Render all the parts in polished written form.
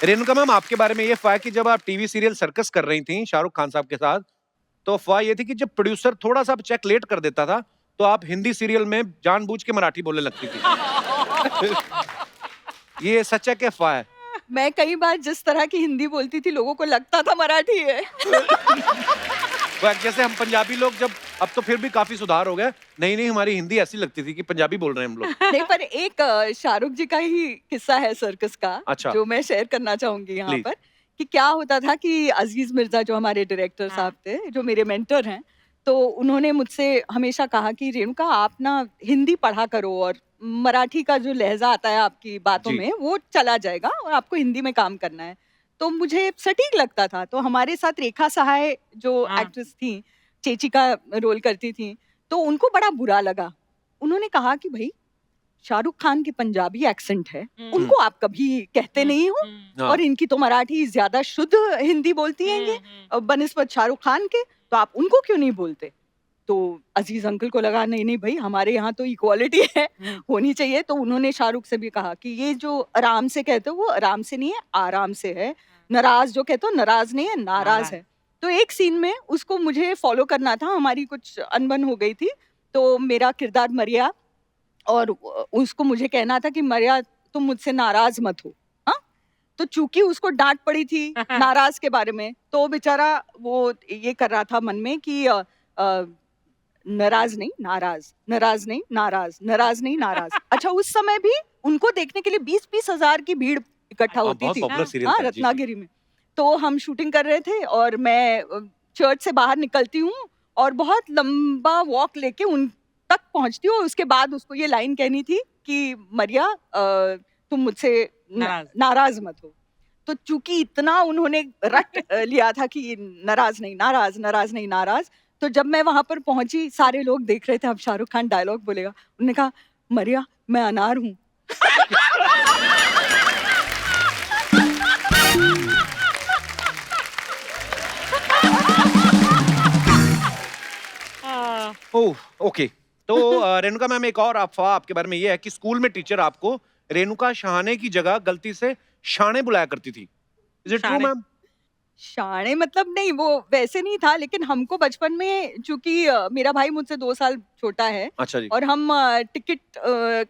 Renuka ma'am, आपके बारे में ये अफवाह है कि जब आप टीवी सीरियल सर्कस कर रही थी शाहरुख खान साहब के साथ, तो अफवाह ये थी कि जब प्रोड्यूसर थोड़ा सा चेक लेट कर देता था तो आप हिंदी सीरियल में जानबूझ के मराठी बोलने लगती थी। ये सच है कि अफवाह है? मैं कई बार जिस तरह की हिंदी बोलती थी लोगों को लगता था मराठी है। जैसे हम पंजाबी लोग जब, अब तो फिर भी काफी सुधार हो गया, नहीं हमारी हिंदी ऐसी लगती थी कि पंजाबी बोल रहे हैं हम लोग। नहीं, पर एक शाहरुख जी का ही किस्सा है सर्कस का, अच्छा। जो मैं शेयर करना चाहूंगी यहाँ प्लीज। पर। कि क्या होता था कि अजीज मिर्जा जो हमारे डायरेक्टर साहब थे, जो मेरे मेंटर हैं, तो उन्होंने मुझसे हमेशा कहा कि रेणुका आप ना हिंदी पढ़ा करो, और मराठी का जो लहजा आता है आपकी बातों जी। में वो चला जाएगा, और आपको हिंदी में काम करना है। तो मुझे सटीक लगता था। तो हमारे साथ रेखा सहाय जो एक्ट्रेस थी, चेची का रोल करती थी, तो उनको बड़ा बुरा लगा। उन्होंने कहा कि भाई शाहरुख खान की पंजाबी एक्सेंट है, उनको आप कभी कहते नहीं हो, हाँ। और इनकी तो मराठी ज्यादा शुद्ध हिंदी बलती हैंगे बनिस्बत शाहरुख खान के, तो आप उनको क्यों नहीं बोलते? तो अजीज अंकल को लगा नहीं नहीं भाई, हमारे यहाँ तो इक्वालिटी है, होनी चाहिए। तो उन्होंने शाहरुख से भी कहा कि ये जो आराम से कहते हो वो आराम से नहीं है, आराम से है। नाराज जो कहते हो नाराज नहीं है, नाराज है। तो एक सीन में उसको मुझे फॉलो करना था, हमारी कुछ अनबन हो गई थी। तो मेरा किरदार मरिया, और उसको मुझे कहना था कि मरिया तुम मुझसे नाराज मत हो। हाँ, तो चूंकि उसको डांट पड़ी थी नाराज के बारे में, तो बेचारा वो ये कर रहा था मन में कि नाराज नहीं नाराज, नाराज नहीं नाराज, नाराज नहीं नाराज। अच्छा, उस समय भी उनको देखने के लिए 20-20 हजार की भीड़ इकट्ठा होती बहुत थी। पॉपुलर सीरियल हाँ, था। जी, जी। रत्नागिरी में। तो हम शूटिंग कर रहे थे, और मैं चर्च से बाहर निकलती हूँ, और बहुत लंबा वॉक लेके उन तक पहुंचती हूँ। उसके बाद उसको ये लाइन कहनी थी कि मरिया तुम मुझसे नाराज मत हो। तो चूंकि इतना उन्होंने रट लिया था कि नाराज नहीं नाराज, नाराज नहीं नाराज, तो जब मैं वहां पर पहुंची, सारे लोग देख रहे थे अब शाहरुख खान डायलॉग बोलेगा। उन्होंने कहा मरिया मैं अनार हूँ। ओह, ओके। तो रेणुका मैम, एक और अफवाह आपके बारे में ये है कि स्कूल में टीचर आपको रेणुका शहाने की जगह गलती से शाणे बुलाया करती थी। Is it true ma'am? शाणे मतलब नहीं, वो वैसे नहीं था, लेकिन हमको बचपन में, चूंकि मेरा भाई मुझसे 2 साल छोटा है, अच्छा जी। और हम टिकट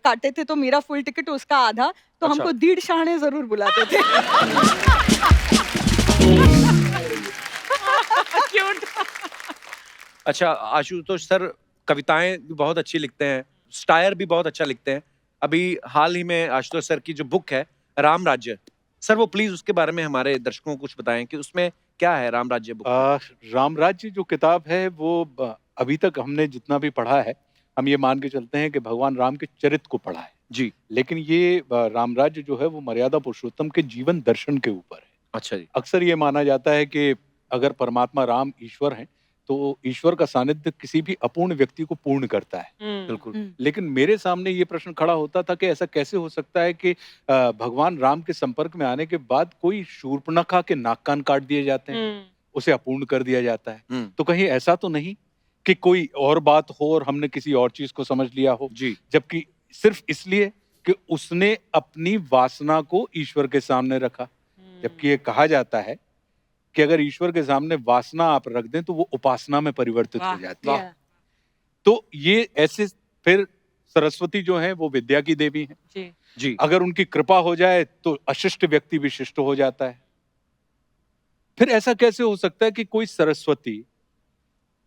काटे थे, तो मेरा फुल टिकट उसका आधा, तो अच्छा। हमको दीड़ शाणे जरूर बुलाते थे। क्यूट। अच्छा, आशुतोष सर कविताएं भी बहुत अच्छी लिखते हैं, स्टायर भी बहुत अच्छा लिखते हैं। अभी हाल ही में आशुतोष सर की जो बुक है राम राज्य, सर वो प्लीज उसके बारे में हमारे दर्शकों को कुछ बताएं कि उसमें क्या है राम राज्य बुक में? राम राज्य जो किताब है वो अभी तक हमने जितना भी पढ़ा है, हम ये मान के चलते हैं कि भगवान राम के चरित्र को पढ़ा है। जी। लेकिन ये राम राज्य जो है वो मर्यादा पुरुषोत्तम के जीवन दर्शन के ऊपर है। अच्छा जी। अक्सर ये माना जाता है कि अगर परमात्मा राम ईश्वर हैं, तो ईश्वर का सानिध्य किसी भी अपूर्ण व्यक्ति को पूर्ण करता है। बिल्कुल। लेकिन मेरे सामने ये प्रश्न खड़ा होता था कि ऐसा कैसे हो सकता है कि भगवान राम के संपर्क में आने के बाद कोई शूर्पणखा के नाक कान काट दिए जाते हैं, उसे अपूर्ण कर दिया जाता है। तो कहीं ऐसा तो नहीं कि कोई और बात हो और हमने किसी और चीज को समझ लिया हो, जी। जबकि सिर्फ इसलिए कि उसने अपनी वासना को ईश्वर के सामने रखा। जबकि ये कहा जाता है कि अगर ईश्वर के सामने वासना आप रख दें तो वो उपासना में परिवर्तित हो जाती है। तो ये ऐसे, फिर सरस्वती जो है वो विद्या की देवी है। जी। जी। अगर उनकी कृपा हो जाए तो अशिष्ट व्यक्ति भी शिष्ट हो जाता है। फिर ऐसा कैसे हो सकता है कि कोई सरस्वती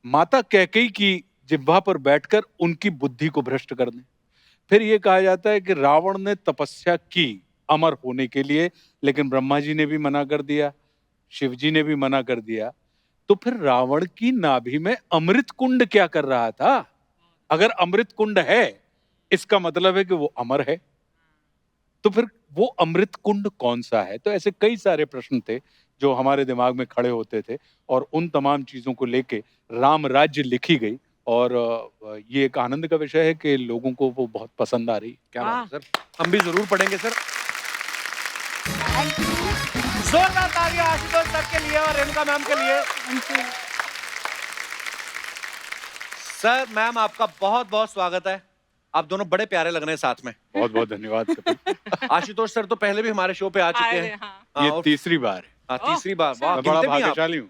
माता कैकेयी की जिह्वा पर बैठकर उनकी बुद्धि को भ्रष्ट कर दे? फिर ये कहा जाता है कि रावण ने तपस्या की अमर होने के लिए, लेकिन ब्रह्मा जी ने भी मना कर दिया, शिव जी ने भी मना कर दिया। तो फिर रावण की नाभि में अमृत कुंड क्या कर रहा था? अगर अमृत कुंड है, इसका मतलब है कि वो अमर है। तो फिर वो अमृत कुंड कौन सा है? तो ऐसे कई सारे प्रश्न थे जो हमारे दिमाग में खड़े होते थे, और उन तमाम चीजों को लेके राम राज्य लिखी गई। और ये एक आनंद का विषय है कि लोगों को वो बहुत पसंद आ रही। क्या बात है सर, हम भी जरूर पढ़ेंगे सर। जोरदार तालियां आशुतोष सर के लिए और रेणुका मैम के लिए। सर, मैम आपका बहुत बहुत स्वागत है। आप दोनों बड़े प्यारे लग रहे हैं साथ में। बहुत बहुत धन्यवाद कपिल। आशुतोष सर तो पहले भी हमारे शो पे आ चुके हैं। हाँ, ये और- तीसरी बार है। हाँ, तीसरी बार। वाह, मैं बड़ा गिनते भी हैं आप। भाग्यशाली हूँ।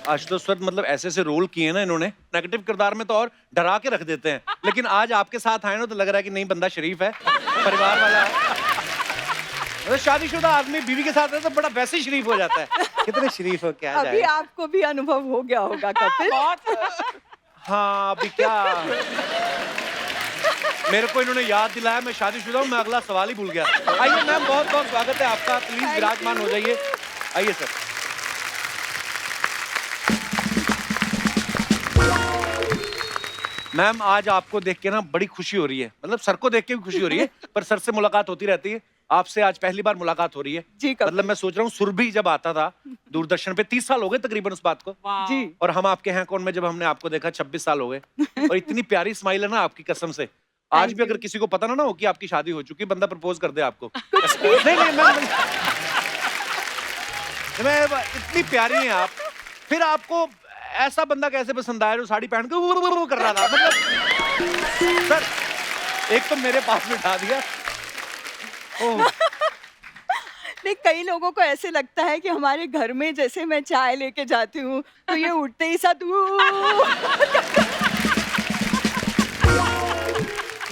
आशुतोष सर मतलब ऐसे ऐसे रोल किए ना इन्होंने, नेगेटिव किरदार में तो और डरा के रख देते हैं, लेकिन आज आपके साथ आए ना तो लग रहा है कि नहीं, बंदा शरीफ है, परिवार वाला है। मतलब शादीशुदा आदमी बीवी के साथ है तो बड़ा वैसे ही शरीफ हो जाता है। कितने शरीफ हो, क्या अभी जाए। आपको भी अनुभव हो गया होगा कपिल। हाँ, अभी क्या, मेरे को इन्होंने याद दिलाया, मैं शादीशुदा हूँ, मैं अगला सवाल ही भूल गया। आइए मैम, बहुत बहुत स्वागत है आपका, प्लीज विराजमान हो जाइए। आइए सर। मैम आज आपको देख के ना बड़ी खुशी हो रही है, मतलब सर को देख के भी खुशी हो रही है, पर सर से मुलाकात होती रहती है, आपसे आज पहली बार मुलाकात हो रही है। जी कपिल। मतलब मैं सोच रहा हूँ सुरभि जब आता था दूरदर्शन पे, 30 साल हो गए तकरीबन उस बात को। जी। और हम आपके हैं कौन में जब हमने आपको देखा 26 साल हो गए। और इतनी प्यारी स्माइल है ना आपकी, कसम से। आज भी अगर किसी को पता ना हो कि आपकी शादी हो चुकी, बंदा प्रपोज कर दे आपको। नहीं मैं इतनी प्यारी हैं आप, फिर आपको ऐसा बंदा कैसे पसंद आया जो साड़ी पहन के कर रहा था? मतलब सर एक तो मेरे पास बिठा दिया। ओह, नहीं, कई लोगों को ऐसे लगता है कि हमारे घर में जैसे मैं चाय लेके जाती हूँ तो ये उठते ही साथ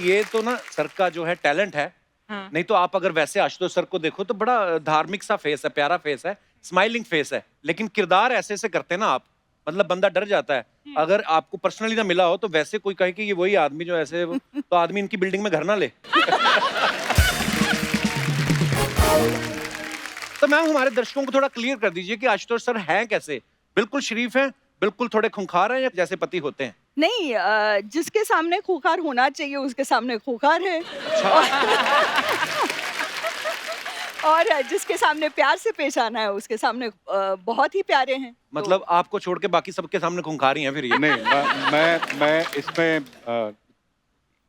ये तो ना सर का जो है टैलेंट है। हाँ। नहीं तो आप अगर वैसे आशुतोष सर को देखो तो बड़ा धार्मिक सा फेस है, प्यारा फेस है, स्माइलिंग फेस है, लेकिन किरदार ऐसे ऐसे करते हैं ना आप, मतलब बंदा डर जाता है। अगर आपको पर्सनली ना मिला हो तो वैसे कोई कहे कि ये वही आदमी जो ऐसे, तो आदमी इनकी बिल्डिंग में घर ना ले। तो मैम हमारे दर्शकों को थोड़ा क्लियर कर दीजिए कि आशुतोष सर हैं कैसे, बिल्कुल शरीफ हैं, बिल्कुल थोड़े खूंखार हैं, या जैसे पति होते हैं? नहीं, जिसके सामने खूंखार होना चाहिए उसके सामने खूंखार है। और जिसके सामने प्यार से पेश आना है उसके सामने बहुत ही प्यारे हैं। मतलब आपको छोड़ के बाकी सबके सामने खूंखार ही हैं फिर ये? नहीं, मैं इसमें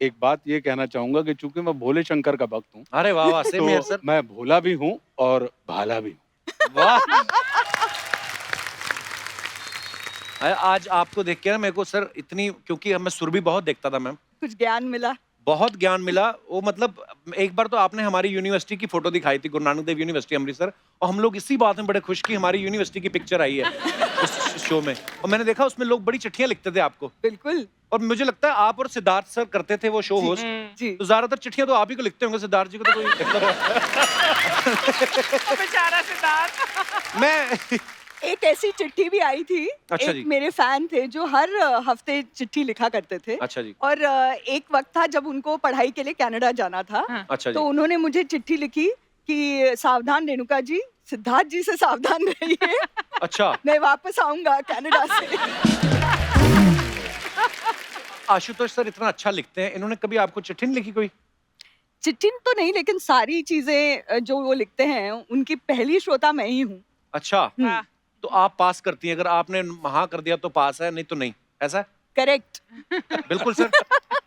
एक बात ये कहना चाहूंगा कि चूंकि मैं भोले शंकर का भक्त हूँ, अरे वाह वाह, सेम हियर तो सर। मैं भोला भी हूँ और भाला भी हूँ। वाह। आज आपको देख के ना मेरे को सर इतनी, क्योंकि मैं सुरभि बहुत देखता था मैम, कुछ ज्ञान मिला। बहुत ज्ञान मिला। वो मतलब एक बार तो आपने हमारी यूनिवर्सिटी की फोटो दिखाई थी, गुरु नानक देव यूनिवर्सिटी अमृतसर, और हम लोग इसी बात में बड़े खुश कि हमारी यूनिवर्सिटी की पिक्चर आई है उस शो में, और मैंने देखा उसमें लोग बड़ी चिट्ठियां लिखते थे आपको, बिल्कुल। और मुझे लगता है आप और सिद्धार्थ सर करते थे वो शो होस्ट, जी। तो ज्यादातर चिट्ठियां तो आप ही को लिखते होंगे, सिद्धार्थ जी को तो कोई बेचारा सिद्धार्थ। मैं एक ऐसी चिट्ठी भी आई थी। अच्छा जी। एक मेरे फैन थे जो हर हफ्ते चिट्ठी लिखा करते थे। अच्छा जी। और एक वक्त था जब उनको पढ़ाई के लिए कनाडा जाना था। अच्छा तो जी। उन्होंने मुझे चिट्ठी लिखी कि सावधान रेणुका जी, सिद्धार्थ जी से सावधान रहिए। अच्छा, मैं वापस आऊंगा कनाडा से। आशुतोष सर इतना अच्छा लिखते हैं, इन्होंने कभी आपको चिट्ठी नहीं लिखी कोई? चिट्ठी तो नहीं, लेकिन सारी चीजें जो वो लिखते हैं उनकी पहली श्रोता मैं ही हूँ। अच्छा, वाह। तो आप पास करती हैं, अगर आपने हाँ कर दिया तो पास है, नहीं तो नहीं, ऐसा है? करेक्ट। बिल्कुल सर।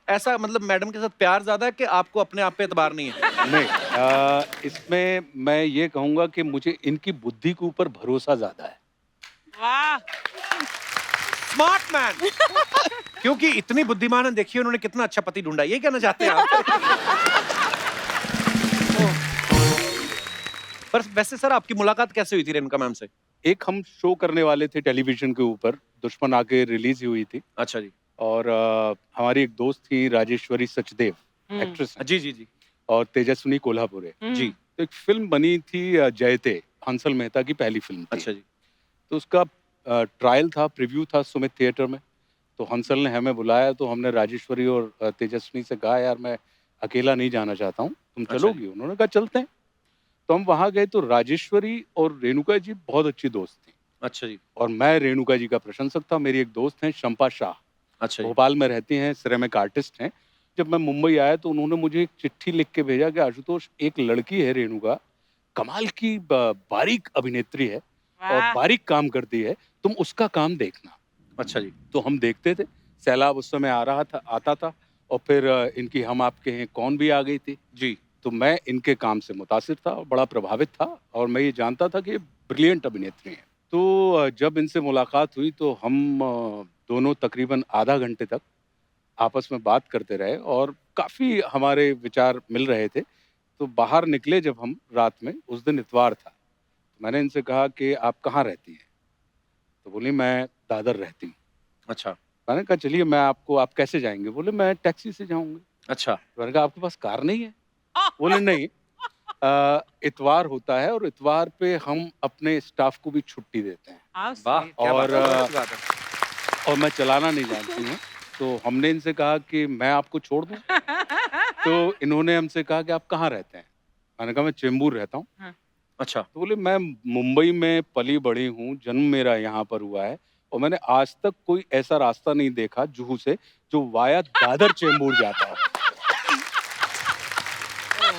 ऐसा मतलब मैडम के साथ प्यार ज्यादा है कि आपको अपने आप पे एतबार नहीं है? नहीं, इसमें मैं ये कहूंगा कि मुझे इनकी बुद्धि के ऊपर भरोसा ज्यादा है। वाह। Smart man. क्योंकि इतनी बुद्धिमान है, देखिए उन्होंने कितना अच्छा पति ढूंढा, ये कहना चाहते हैं आप? पर वैसे सर आपकी मुलाकात कैसे हुई थी रेणुका मैम से? एक हम शो करने वाले थे टेलीविजन के ऊपर, दुश्मन आके रिलीज हुई थी, अच्छा जी। और हमारी एक दोस्त थी राजेश्वरी सचदेव, एक्ट्रेस हैं, जी जी जी और तेजस्विनी कोल्हापुरे। जी। तो एक फिल्म बनी थी जयते, हंसल मेहता की पहली फिल्म थी। अच्छा जी। तो उसका ट्रायल था, प्रीव्यू था सुमित थिएटर में। तो हंसल ने हमें बुलाया, तो हमने राजेश्वरी और तेजस्विनी से कहा यार मैं अकेला नहीं जाना चाहता हूँ, तुम अच्छा चलोगी? उन्होंने कहा चलते हैं। तो हम वहां गए तो राजेश्वरी और रेणुका जी बहुत अच्छी दोस्त थी, अच्छा जी। और मैं रेणुका जी का प्रशंसक था। मेरी एक दोस्त हैं शंपा शाह, अच्छा जी। भोपाल में रहती हैं, सिरेमिक आर्टिस्ट हैं। जब मैं मुंबई आया तो उन्होंने मुझे एक चिट्ठी लिख के भेजा कि आशुतोष, एक लड़की है रेणुका, कमाल की बारीक अभिनेत्री है और वाह। बारीक काम करती है, तुम उसका काम देखना। अच्छा जी। तो हम देखते थे, सैलाब उस समय आ रहा था, आता था, और फिर इनकी हम आपके हैं कौन भी आ गई थी। जी। तो मैं इनके काम से मुतासिर था और बड़ा प्रभावित था, और मैं ये जानता था कि ये ब्रिलियंट अभिनेत्री हैं। तो जब इनसे मुलाकात हुई तो हम दोनों तकरीबन आधा घंटे तक आपस में बात करते रहे और काफ़ी हमारे विचार मिल रहे थे। तो बाहर निकले जब हम रात में, उस दिन इतवार था। तो मैंने इनसे कहा कि आप कहाँ रहती हैं? तो बोली मैं दादर रहती हूँ। अच्छा, मैंने कहा चलिए मैं आपको आप कैसे जाएँगे? बोले मैं टैक्सी से जाऊँगी। अच्छा। तो मैंने कहा आपके पास कार नहीं है? बोले नहीं इतवार होता है और इतवार पे हम अपने स्टाफ को भी छुट्टी देते हैं How वाह! sweet. क्या बात और है, बहुत अच्छी बात है। और मैं चलाना नहीं जानती हूँ। तो हमने इनसे कहा कि मैं आपको छोड़ दूँ? तो इन्होंने हमसे कहा कि आप कहाँ रहते हैं? मैंने कहा मैं चेंबूर रहता हूँ। अच्छा, तो बोले मैं मुंबई में पली-बड़ी हूँ, जन्म मेरा यहाँ पर हुआ है और मैंने आज तक कोई ऐसा रास्ता नहीं देखा जुहू से जो वाया दादर चेंबूर जाता हो।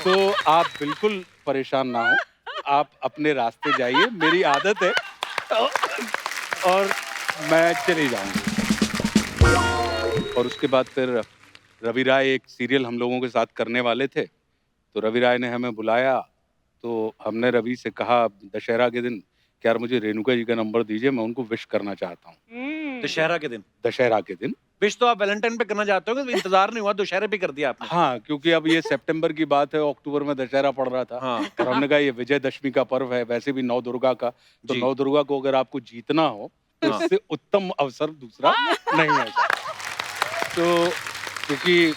तो आप बिल्कुल परेशान ना हों, आप अपने रास्ते जाइए, मेरी आदत है और मैं चली जाऊँगी। और उसके बाद फिर रवि राय एक सीरियल हम लोगों के साथ करने वाले थे, तो रवि राय ने हमें बुलाया, तो हमने रवि से कहा दशहरा के दिन कि यार मुझे रेणुका जी का नंबर दीजिए, मैं उनको विश करना चाहता हूँ, दशहरा के दिन। दशहरा के दिन। विश तो आप वैलेंटाइन पे करना चाहते हो, इंतजार नहीं हुआ, दशहरे पे कर दिया आपने। हाँ, क्योंकि अब ये सितंबर की बात है, अक्टूबर में दशहरा पड़ रहा था हाँ, और हमने कहा ये विजयदशमी का पर्व है, वैसे भी नौ दुर्गा का, तो जी। नौ दुर्गा को अगर आपको जीतना हो, तो हाँ। इससे उत्तम अवसर दूसरा नहीं है। तो क्योंकि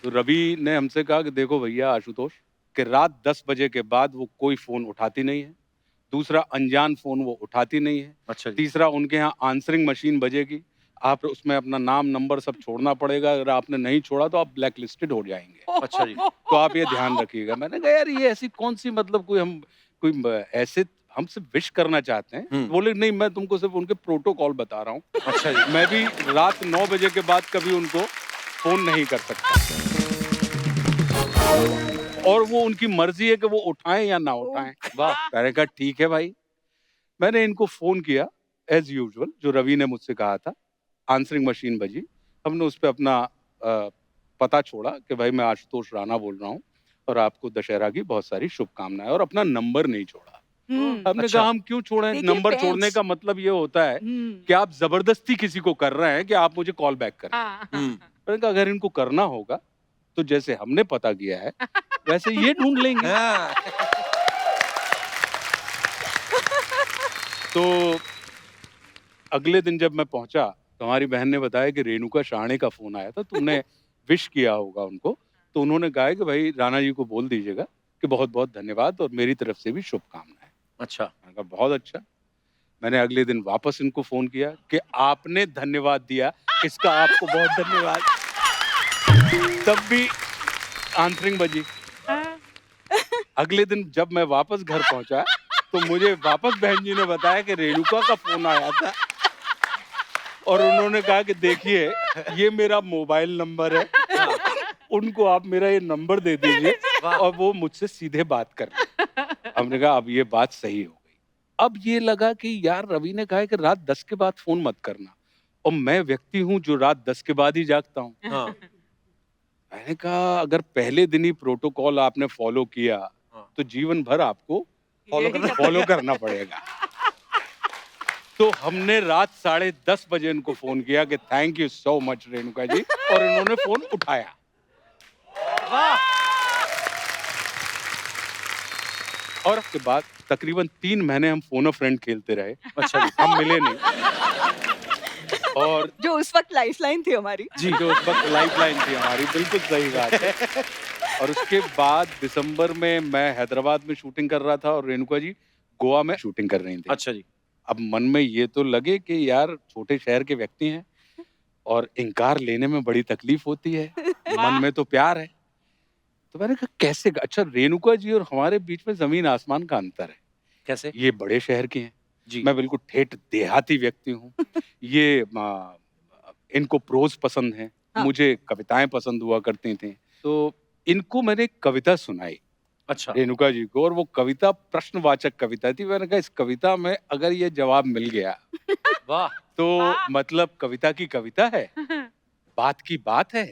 तो रवि ने हमसे कहा कि देखो भैया आशुतोष कि रात 10 बजे के बाद वो कोई फ़ोन उठाती नहीं है। दूसरा अनजान फ़ोन वो उठाती नहीं है। अच्छा जी। तीसरा उनके यहाँ आंसरिंग मशीन बजेगी। आप उसमें अपना नाम, नंबर सब छोड़ना पड़ेगा। अगर आपने नहीं छोड़ा तो आप ब्लैक लिस्टेड हो जाएँगे। अच्छा जी। तो आप ये ध्यान रखिएगा। मैंने कहा यार ये ऐसी कौन-सी मतलब कोई ऐसे हमसे विश करना चाहते हैं। हुँ। बोले नहीं मैं तुमको सिर्फ़ उनके प्रोटोकॉल बता रहा हूँ। अच्छा जी। मैं भी रात 9 बजे के बाद कभी उनको फ़ोन नहीं कर सकता। और वो उनकी मर्ज़ी है कि वो उठाएँ या ना उठाएँ। वाह! मैंने कहा ठीक है भाई। मैंने इनको फ़ोन किया एज़ यूजुअल जो रवि ने मुझसे कहा था। आंसरिंग मशीन बजी। हमने उस पे अपना पता छोड़ा कि भाई मैं आशुतोष राणा बोल रहा हूँ और आपको दशहरा की बहुत सारी शुभकामनाएँ और अपना नंबर नहीं छोड़ा। हमने अच्छा। कहा हम क्यों छोड़ें? देखिए, नंबर पेंच। छोड़ने का मतलब ये होता है हम्म। कि आप ज़बरदस्ती किसी को कर रहे हैं कि आप मुझे कॉल बैक करें। हुँ। मैंने कहा अगर इनको करना होगा तो जैसे हमने पता किया है वैसे ये ढूँढ लेंगे। हाँ। तो अगले दिन जब मैं पहुँचा तो हमारी बहन ने बताया कि रेणुका शहाणे का फ़ोन आया था, तुमने विश किया होगा उनको। तो उन्होंने कहा है कि भाई राणा जी को बोल दीजिएगा कि बहुत-बहुत धन्यवाद और मेरी तरफ से भी शुभकामनाएँ। अच्छा। मैंने कहा बहुत अच्छा। मैंने अगले दिन वापस इनको फ़ोन किया कि आपने धन्यवाद दिया, इसका आपको बहुत धन्यवाद। तब भी आंसरिंग बजी। अगले दिन जब मैं वापस घर पहुँचा, तो मुझे वापस बहन जी ने बताया कि रेणुका का फ़ोन आया था और उन्होंने कहा कि देखिए, ये मेरा मोबाइल नंबर है, उनको आप मेरा ये नंबर दे दीजिए वाह! और वो मुझसे सीधे बात कर लें। हमने कहा अब ये बात सही हो गई। अब ये लगा कि यार रवि ने कहा है कि रात 10 के बाद फ़ोन मत करना और मैं व्यक्ति हूँ जो रात 10 के बाद ही जागता हूँ। हाँ। मैंने कहा अगर पहले दिन ही प्रोटोकॉल आपने फ़ॉलो किया, हाँ। तो जीवन भर आपको यही फ़ॉलो करना पड़ेगा। तो हमने रात 10:30 बजे इनको फ़ोन किया कि thank you so much Renuka ji और इन्होंने फ़ोन उठाया। वाह! और उसके बाद तकरीबन 3 महीने हम फ़ोन अ फ्रेंड खेलते रहे। अच्छा जी। हम मिले नहीं। और जो उस वक्त लाइफलाइन थी हमारी। जी, जो उस वक़्त लाइफ़लाइन थी हमारी, बिल्कुल सही बात है। और उसके बाद दिसंबर में मैं हैदराबाद में शूटिंग कर रहा था और रेणुका जी गोवा में शूटिंग कर रही थी। अच्छा जी। अब मन में ये तो लगे कि यार छोटे शहर के व्यक्ति हैं और इनकार लेने में बड़ी तकलीफ होती है। मन में तो प्यार है। तो मैंने कहा कैसे? अच्छा रेणुका जी और हमारे बीच में ज़मीन आसमान का अंतर है। कैसे? ये बड़े शहर की हैं। जी। मैं बिल्कुल ठेठ देहाती व्यक्ति हूँ। ये इनको प्रोज़ पसंद है, हाँ। मुझे कविताएँ पसंद हुआ करती थीं। तो इनको मैंने एक कविता सुनाई अच्छा। रेणुका जी को और वो कविता प्रश्नवाचक कविता थी। मैंने कहा इस कविता में अगर ये जवाब मिल गया वाह! तो वाह! मतलब कविता की कविता है, बात की बात है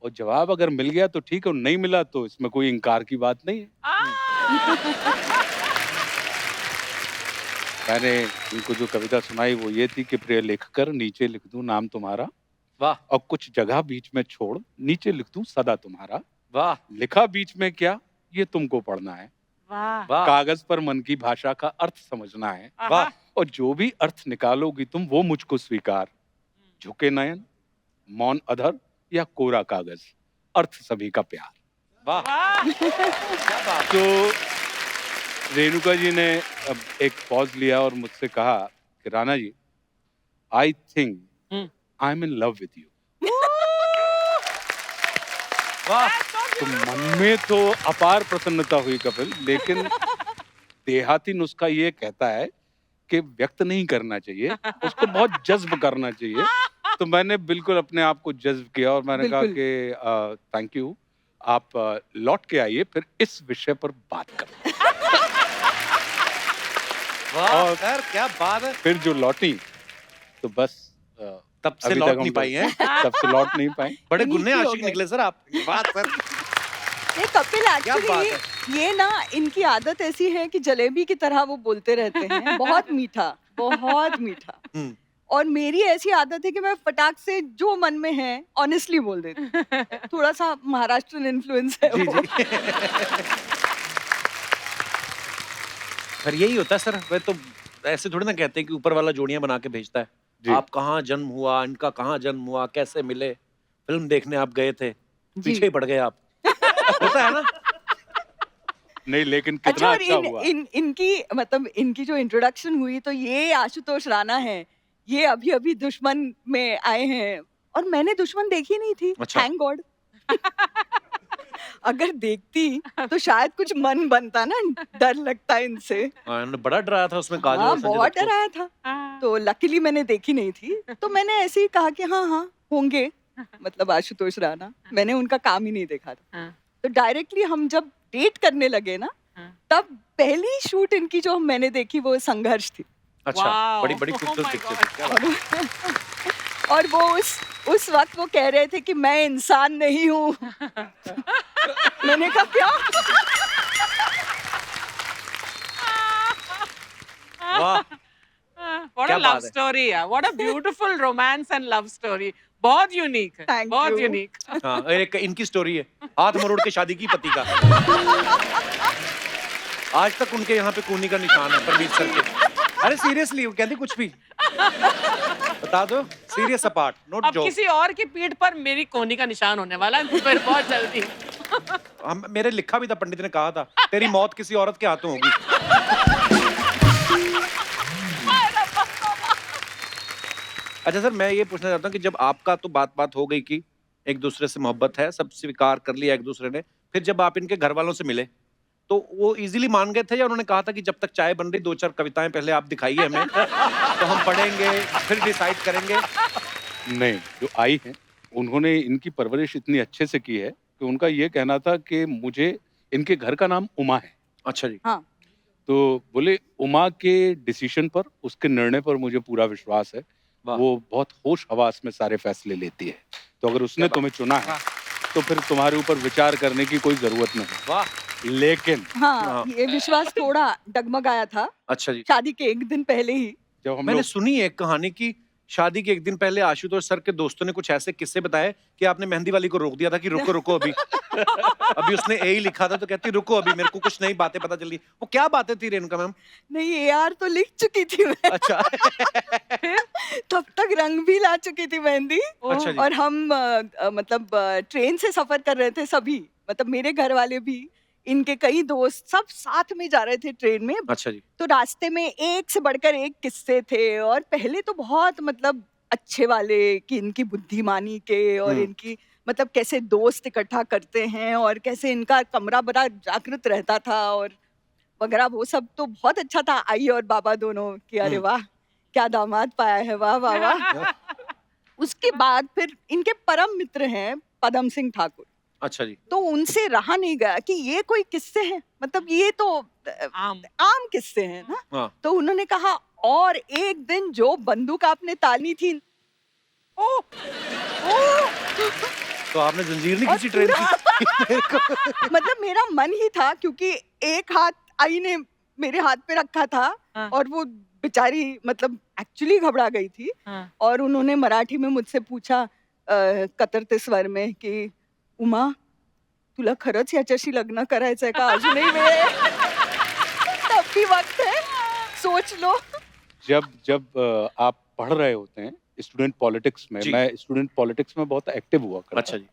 और जवाब अगर मिल गया तो ठीक है और नहीं मिला तो इसमें कोई इनकार की बात नहीं है। मैंने इनको जो कविता सुनाई वो ये थी कि प्रिय लिखकर नीचे लिख दूं नाम तुम्हारा, वाह और कुछ जगह बीच में छोड़ नीचे लिख दूं सदा तुम्हारा। वाह लिखा बीच में क्या, ये तुमको पढ़ना है। वाह वाह कागज पर मन की भाषा का अर्थ समझना है। वाह और जो भी अर्थ निकालोगी तुम वो मुझको स्वीकार। झुके नयन, मौन अधर या कोरा कागज, अर्थ सभी का प्यार। वाह वाह क्या बात तो रेणुका जी ने अब एक पॉज लिया और मुझसे कहा कि Rana ji, I think I am in love with you. वाह तो मन में तो अपार प्रसन्नता हुई कपिल, लेकिन देहाती नुस्खा ये कहता है कि व्यक्त नहीं करना चाहिए, उसको बहुत जज्ब करना चाहिए। तो मैंने बिल्कुल अपने आप को जज्ब किया और मैंने कहा कि थैंक यू, आप लौट के आइए फिर इस विषय पर बात करें। वाह और- सर क्या बात है। फिर जो लौटी तो बस तब से अभी लौट तक नहीं हम पाई हैं। तब से लौट नहीं पाए। बड़े इन्हीं गुन्ने की हो आशिक गए। निकले सर आप। वाह सर ये कपिल क्या बात एक्चुअली ये ना इनकी आदत ऐसी है कि जलेबी की तरह वो बोलते रहते हैं। बहुत मीठा, बहुत मीठा। हम्म, और मेरी ऐसी आदत है कि मैं फटाक से जो मन में है ऑनेस्टली बोल देती हूँ। थोड़ा सा महाराष्ट्रन इन्फ्लुएंस है जी वो। जी पर यही होता है सर। वे तो ऐसे थोड़ी ना कहते हैं कि ऊपर वाला जोड़ियां बना के भेजता है। जी। आप कहाँ जन्म हुआ, इनका कहाँ जन्म हुआ, कैसे मिले, फिल्म देखने आप गए थे, पीछे ही पड़ गए आप। होता है ना। नहीं लेकिन अच्छा कितना और अच्छा हुआ। इनकी मतलब इनकी जो इंट्रोडक्शन हुई तो ये आशुतोष राणा है, ये अभी अभी दुश्मन में आए हैं और मैंने दुश्मन देखी नहीं थी। अच्छा। Thank God. अगर देखती तो शायद कुछ मन बनता ना, डर लगता इनसे। हाँ, इन्होंने बड़ा डराया था उसमें काजल हाँ और संजय बहुत दत्त को। डराया था। हाँ। तो लकीली मैंने देखी नहीं थी, तो मैंने ऐसे ही कहा कि हाँ हाँ होंगे, मतलब आशुतोष राणा। मैंने उनका काम ही नहीं देखा था। हाँ। तो डायरेक्टली हम जब डेट करने लगे ना, हाँ। तब पहली शूट इनकी जो मैंने देखी वो संघर्ष थी। अच्छा Wow. बड़ी बड़ी Oh खूबसूरत my दिखते God. थे। क्या बात है। और वो उस वक्त वो कह रहे थे कि मैं इंसान नहीं हूँ। मैंने कहा क्या? वाह What क्या a love बात है। story है। What a beautiful romance and love story. बहुत यूनिक है। Thank बहुत you. यूनिक। हाँ एक इनकी स्टोरी है, हाथ मरोड़ के शादी की पति का। आज तक उनके यहाँ पे कूनी का निशान है परमीत सर के। अरे सीरियसली वो कहती कुछ भी बता दो, सीरियस अपार्ट नोट अब जोक। किसी और की पीठ पर मेरी कोहनी का निशान होने वाला है फिर बहुत जल्दी। हम मेरे लिखा भी था, पंडित ने कहा था तेरी मौत किसी औरत के हाथों होगी। अच्छा सर मैं ये पूछना चाहता हूँ कि जब आपका तो बात हो गई कि एक दूसरे से मोहब्बत है, सब स्वीकार कर लिया एक दूसरे ने, फिर जब आप इनके घर वालों से मिले तो वो इजीली मान गए थे या उन्होंने कहा था कि जब तक चाय बन रही 2-4 कविताएं पहले आप दिखाइए हमें तो हम पढ़ेंगे फिर डिसाइड करेंगे। नहीं, जो आई हैं उन्होंने इनकी परवरिश इतनी अच्छे से की है कि उनका ये कहना था कि मुझे इनके घर का नाम उमा है। अच्छा जी। हाँ तो बोले उमा के डिसीजन पर, उसके निर्णय पर मुझे पूरा विश्वास है। वाह। वो बहुत होश हवास में सारे फैसले लेती है। तो अगर उसने तुम्हें चुना है तो फिर तुम्हारे ऊपर विचार करने की कोई जरूरत नहीं। वाह लेकिन हाँ, हाँ। ये विश्वास थोड़ा डगमगाया था अच्छा जी। शादी के एक दिन पहले ही। जब हम मैंने लोग सुनी है एक कहानी की शादी के एक दिन पहले आशुतोष सर के दोस्तों ने कुछ ऐसे किस्से बताए कि आपने मेहंदी वाली को रोक दिया था कि रुको रुको अभी अभी उसने ए ही लिखा था तो कहती रुको अभी मेरे को कुछ नई बातें पता चली। वो क्या बातें थी रेणुका मैम? नहीं यार तो लिख चुकी थी मैं। अच्छा तब तक रंग भी ला चुकी थी मेहंदी। अच्छा जी। और हम मतलब ट्रेन से सफर कर रहे थे सभी, मतलब मेरे घर वाले भी, इनके कई दोस्त सब साथ में जा रहे थे ट्रेन में। अच्छा जी। तो रास्ते में एक से बढ़कर एक किस्से थे और पहले तो बहुत मतलब अच्छे वाले कि इनकी बुद्धिमानी के और इनकी मतलब कैसे दोस्त इकट्ठा करते हैं और कैसे इनका कमरा बड़ा जागृत रहता था और वगैरह, वो सब तो बहुत अच्छा था। आई और बाबा दोनों कि अरे वाह क्या दामाद पाया है, वाह वाह वाह। उसके बाद फिर इनके परम मित्र हैं पदम सिंह ठाकुर। अच्छा जी। तो उनसे रहा नहीं गया कि ये कोई किस्से हैं, मतलब ये तो आम किस्से हैं ना। हाँ। तो उन्होंने कहा और एक दिन जो बंदूक आपने तानी थी, ओह तो आपने जंजीर नहीं और खींची ट्रेन की? मतलब मेरा मन ही था क्योंकि एक हाथ आई ने मेरे हाथ पे रखा था हाँ। और वो बेचारी मतलब एक्चुअली घबरा गई थी। हाँ। और उन्होंने मराठी में मुझसे पूछा कतरते स्वर में की उमा तुला खरंच याच्याशी लग्न करायचंय का अजूनही वेळ आहे तब भी वक्त है सोच लो जब जब आप पढ़ रहे होते हैं स्टूडेंट पॉलिटिक्स में, जी। मैं स्टूडेंट पॉलिटिक्स में बहुत एक्टिव हुआ करता अच्छा जी।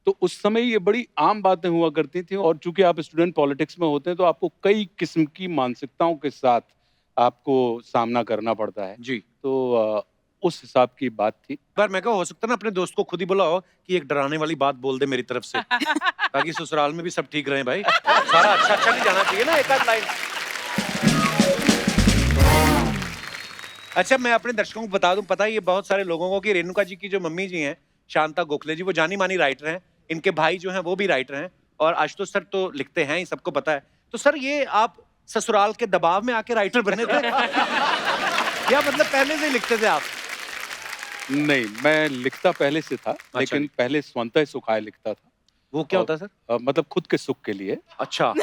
तो उस समय ये बड़ी आम बातें हुआ करती थी और चूंकि आप स्टूडेंट पॉलिटिक्स में होते हैं तो आपको कई किस्म की मानसिकताओं के साथ आपको सामना करना पड़ता है। जी। तो उस हिसाब की बात थी। पर मैं कहा हो सकता है ना अपने दोस्त को खुद ही बुलाओ कि एक डराने वाली बात बोल दे मेरी तरफ से ताकि ससुराल में भी सब ठीक रहे भाई। सारा अच्छा अच्छा नहीं जाना चाहिए ना एक आध लाइन। अच्छा मैं अपने दर्शकों को बता दूं, पता है ये बहुत सारे लोगों को कि रेणुका जी की जो मम्मी जी हैं शांता गोखले जी, वो जानी मानी राइटर हैं, इनके भाई जो हैं वो भी राइटर हैं और आशुतोष सर तो लिखते हैं ही, सबको पता है। तो सर ये आप ससुराल के दबाव में आके राइटर बने थे या मतलब पहले से ही लिखते थे आप? नहीं, मैं लिखता पहले से था, लेकिन पहले स्वतः सुखाए लिखता था। वो क्या होता है सर? मतलब खुद के सुख के लिए। अच्छा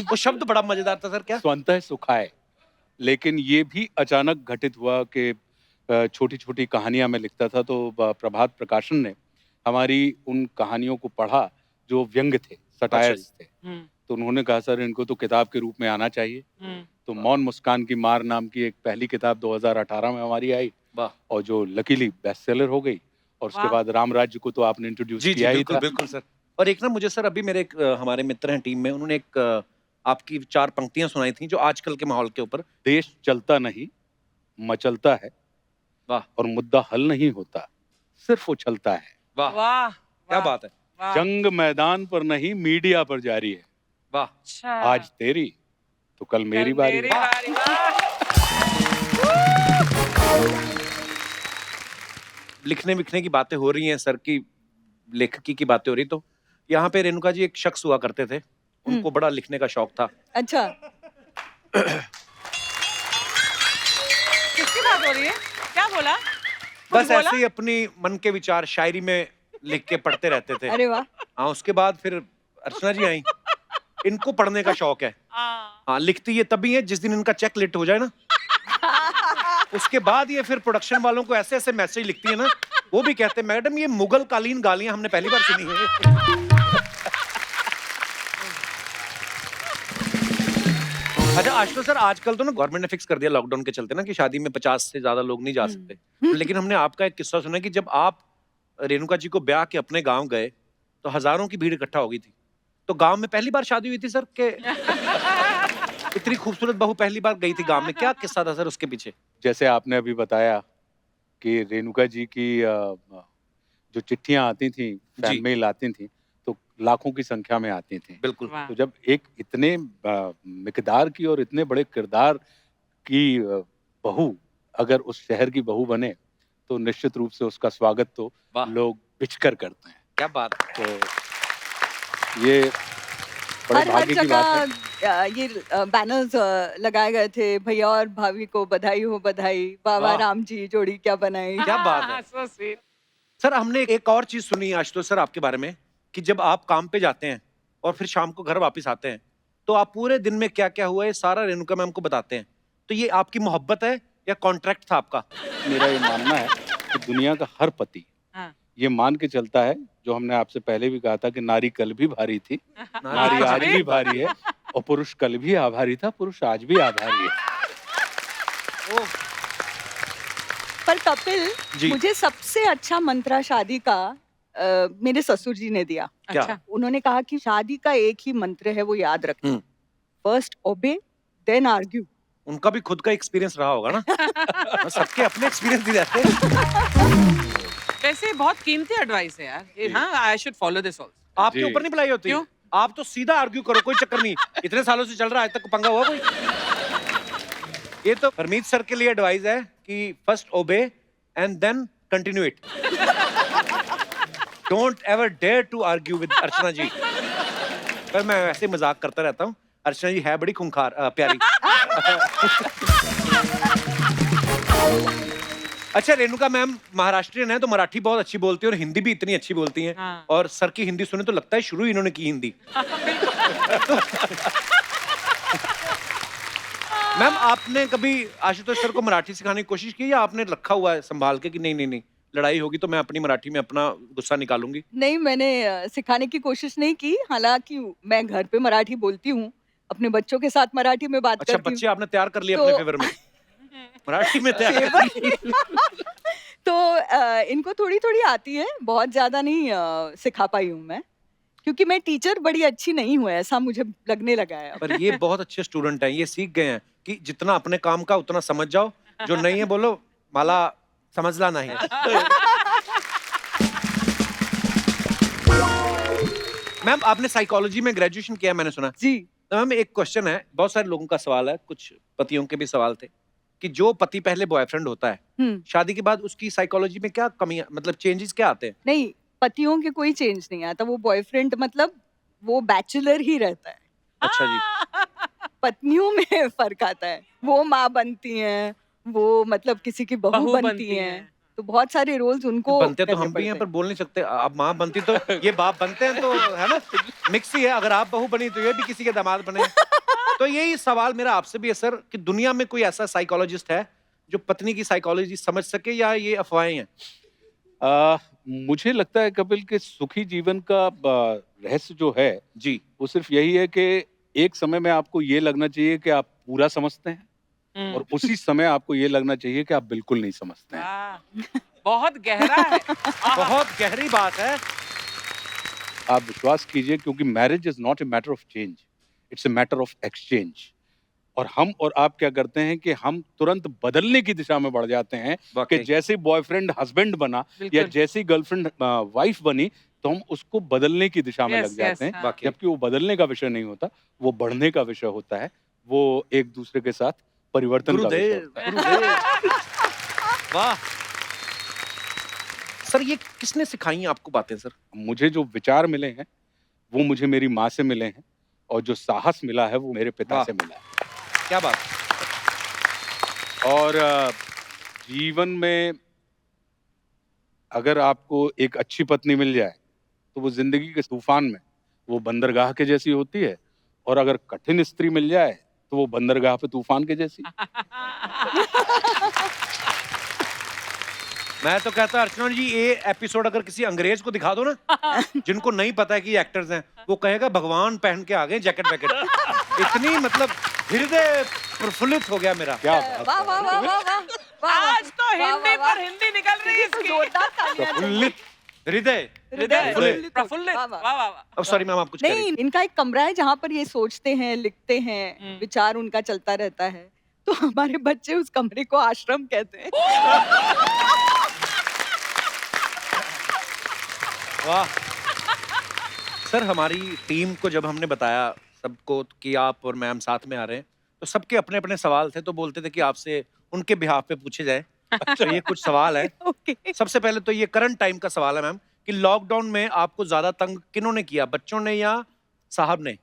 वो शब्द बड़ा मजेदार था सर। क्या? स्वतः सुखाए। लेकिन ये भी अचानक घटित हुआ कि छोटी छोटी कहानियां मैं लिखता था तो प्रभात प्रकाशन ने हमारी उन कहानियों को पढ़ा जो व्यंग थे, सटायर्स थे। तो उन्होंने कहा सर इनको तो किताब के रूप में आना चाहिए। तो मौन मुस्कान की मार नाम की एक पहली किताब 2018 में हमारी आई और जो लकीली बेस्ट सेलर हो गई और उसके बाद राम राज्य को तो आपने इंट्रोड्यूस किया ही था। बिल्कुल सर। और एक ना मुझे सर अभी मेरे हमारे मित्र हैं टीम में, उन्होंने एक आपकी 4 पंक्तियां सुनाई थी जो आजकल के माहौल के ऊपर। देश चलता नहीं मचलता है, वाह, और मुद्दा हल नहीं होता सिर्फ उछलता है। वाह वाह, क्या बात है। वाह। जंग मैदान पर नहीं मीडिया पर जारी है। वाह, अच्छा। आज तेरी तो कल मेरी बारी है। बारी, वाह। लिखने विखने की बातें हो रही हैं सर की, लेखकी की बातें हो रही, तो यहाँ पे रेणुका जी एक शख्स हुआ करते थे, उनको बड़ा लिखने का शौक था। अच्छा किसकी बात हो रही है? क्या बोला? बस ऐसे ही अपनी मन के विचार शायरी में लिख के पढ़ते रहते थे। अरे वाह हाँ, उसके बाद फिर अर्चना जी आई, इनको पढ़ने का शौक है। हाँ, लिखती ये तभी है जिस दिन इनका चेक लेट हो जाए ना, उसके बाद ये फिर प्रोडक्शन वालों को ऐसे ऐसे मैसेज लिखती है ना, वो भी कहते हैं मैडम ये मुगल कालीन गालियां हमने पहली बार सुनी है। अच्छा आशुतोष सर, आजकल तो ना गवर्नमेंट ने फिक्स कर दिया लॉकडाउन के चलते ना कि शादी में 50 से ज्यादा लोग नहीं जा सकते, लेकिन हमने आपका एक किस्सा सुना कि जब आप रेणुका जी को ब्याह के अपने गांव गए तो हजारों की भीड़ इकट्ठा हो गई थी। तो गांव में पहली बार शादी हुई थी सर के इतनी खूबसूरत बहू पहली बार गई थी गांव में, क्या किस्सा था सर उसके पीछे? जैसे आपने अभी बताया कि रेणुका जी की जो चिट्ठियां आती थी, फैन मेल आती थी, तो लाखों की संख्या में आती थी। बिल्कुल। तो जब एक इतने मिकदार की और इतने बड़े किरदार की बहू अगर उस शहर की बहू बने तो निश्चित रूप से उसका स्वागत तो लोग बिछकर करते हैं। क्या बात है। तो ये बड़े हर भाग्य की बात है। ये बैनर्स लगाए गए थे, भैया और भाभी को बधाई हो बधाई, बाबा वाह। राम जी जोड़ी क्या बनाई। क्या बात है। So sweet. सर हमने एक और चीज सुनी आशुतोष सर आपके बारे में कि जब आप काम पे जाते हैं और फिर शाम को घर वापस आते हैं तो आप पूरे दिन में क्या क्या हुआ है सारा रेणुका मैम को बताते हैं। तो ये आपकी मोहब्बत है या कॉन्ट्रैक्ट था आपका? मेरा ये मानना है कि दुनिया का हर पति हाँ। ये मान के चलता है, जो हमने आपसे पहले भी कहा था कि नारी कल भी भारी थी, नारी आज भी भारी है, और पुरुष कल भी आभारी था, पुरुष आज भी आभारी है। पर कपिल जी। मुझे सबसे अच्छा मंत्रा शादी का मेरे ससुर जी ने दिया। क्या? अच्छा। उन्होंने कहा कि शादी का एक ही मंत्र है, वो याद रखना, फर्स्ट ओबे देन आर्ग्यू। उनका भी खुद का एक्सपीरियंस रहा होगा ना। सबके अपने एक्सपीरियंस भी रहते हैं। वैसे बहुत कीमती एडवाइस है यार ये, हाँ I should follow this also. आपके जी। ऊपर नहीं बुलाई होती? क्यों? आप तो सीधा आर्ग्यू करो, कोई चक्कर नहीं। इतने सालों से चल रहा है, आज तक पंगा हुआ कोई? ये तो हरमीत सर के लिए एडवाइस है कि first obey and then continue it. Don't ever dare to argue with Archana ji. पर मैं वैसे मजाक करता रहता हूँ, अर्चना जी है बड़ी खूंखार प्यारी। अच्छा रेणुका मैम महाराष्ट्रियन है तो मराठी बहुत अच्छी बोलती है और हिंदी भी इतनी अच्छी बोलती हैं। हाँ। और सर की हिंदी सुने तो लगता है शुरू ही इन्होंने की हिंदी। मैम आपने कभी आशुतोष सर को मराठी सिखाने की कोशिश की या आपने रखा हुआ है संभाल के कि नहीं नहीं नहीं लड़ाई होगी तो मैं अपनी मराठी में अपना गुस्सा निकालूंगी। नहीं, मैंने सिखाने की कोशिश नहीं की। हालांकि मैं घर पे मराठी बोलती हूँ, अपने बच्चों के साथ मराठी में बात अच्छा, करती हूँ। बच्चे आपने तैयार कर लिए तो- अपने फेवर में, मराठी में तैयार कर लिए। तो इनको थोड़ी थोड़ी आती है, बहुत ज्यादा नहीं सिखा पाई हूँ मैं, क्योंकि मैं टीचर बड़ी अच्छी नहीं हूँ, ऐसा मुझे लगने लगा है अब। पर ये बहुत अच्छे स्टूडेंट हैं, ये सीख गए हैं कि जितना अपने काम का उतना समझ जाओ, जो नहीं है बोलो माला समझला नहीं। मैम, आपने साइकोलॉजी में ग्रेजुएशन किया है मैंने सुना। जी। तो मैम एक क्वेश्चन है, बहुत सारे लोगों का सवाल है, कुछ पतियों के भी सवाल थे कि जो पति पहले बॉयफ्रेंड होता है, शादी के बाद उसकी साइकोलॉजी में क्या कमियां, मतलब चेंजेस क्या आते हैं? नहीं, पतियों के कोई चेंज नहीं आता, वो बॉयफ्रेंड मतलब वो बैचलर ही रहता है। अच्छा जी। पत्नियों में फर्क आता है, वो माँ बनती हैं, वो मतलब किसी की बहू बनती हैं, तो बहुत सारे रोल्स उनको बनते तो करने हम भी हैं, पड़ते पर बोल नहीं सकते। आप माँ बनती तो ये बाप बनते हैं, तो है ना, मिक्स ही है। अगर आप बहू बनी तो ये भी किसी के दामाद बने। तो यही सवाल मेरा आपसे भी है सर, कि दुनिया में कोई ऐसा साइकोलॉजिस्ट है जो पत्नी की साइकोलॉजी समझ सके, या ये अफवाहें हैं? मुझे लगता है कपिल के सुखी जीवन का रहस्य जो है जी। वो सिर्फ यही है कि एक समय में आपको ये लगना चाहिए कि आप पूरा समझते हैं, और उसी समय आपको ये लगना चाहिए कि आप बिल्कुल नहीं समझते हैं। वाह, बहुत गहरा है। बहुत गहरी बात है। आप विश्वास कीजिए, क्योंकि marriage is not a matter of change, it's a matter of exchange. और हम और आप क्या करते हैं कि हम तुरंत बदलने की दिशा में बढ़ जाते हैं कि वाकई। जैसे बॉयफ्रेंड हस्बैंड बना या बिल्कुल। जैसी गर्लफ्रेंड वाइफ बनी, तो हम उसको बदलने की दिशा में Yes, लग जाते yes, हैं, हाँ। जबकि वो बदलने का विषय नहीं होता, वो बढ़ने का विषय होता है, वो एक दूसरे के साथ परिवर्तन का विषय गुरुदेव, होता है। गुरुदेव। वाह सर, ये किसने सिखाई हैं आपको बातें सर? मुझे जो विचार मिले हैं वो मुझे मेरी माँ से मिले हैं, और जो साहस मिला है वो मेरे पिता वाह। से मिला है। क्या बात। और जीवन में अगर आपको एक अच्छी पत्नी मिल जाए तो वो जिंदगी के तूफान में वो बंदरगाह के जैसी होती है, और अगर कठिन स्त्री मिल जाए तो वो बंदरगाह पे तूफान के जैसी। मैं तो कहता अर्चना जी, ये एपिसोड अगर किसी अंग्रेज को दिखा दो ना, जिनको नहीं पता है कि ये एक्टर्स हैं, वो कहेगा भगवान पहन के आ गए जैकेट वैकेट। इतनी मतलब हृदय प्रफुल्लित हो गया मेरा। क्या वाह वाह वाह वाह वाह। आज तो हिंदी पर हिंदी निकल रही है इसकी। जोरदार तालियां चाहिए। प्रफुल्लित हृदय। हृदय प्रफुल्लित। प्रफुल्लित। वाह, वाह वाह। वाह वाह। अब सॉरी मैम, आप कुछ कह रही नहीं, इनका एक कमरा है जहाँ पर ये सोचते हैं, लिखते हैं, हम्म। विचार उनका चलता रहता है। तो हमारे बच्चे उस कमरे को आश्रम कहते हैं। वाह सर, हमारी टीम को जब हमने बताया सबको कि आप और मैम साथ में आ रहे हैं, तो सबके अपने अपने सवाल थे, तो बोलते थे कि आपसे उनके बिहाफ पे पूछे जाए। तो ये कुछ सवाल है। ओके। सबसे पहले तो ये करंट टाइम का सवाल है मैम, कि लॉकडाउन में आपको ज्यादा तंग किन्होंने किया, बच्चों ने या साहब ने?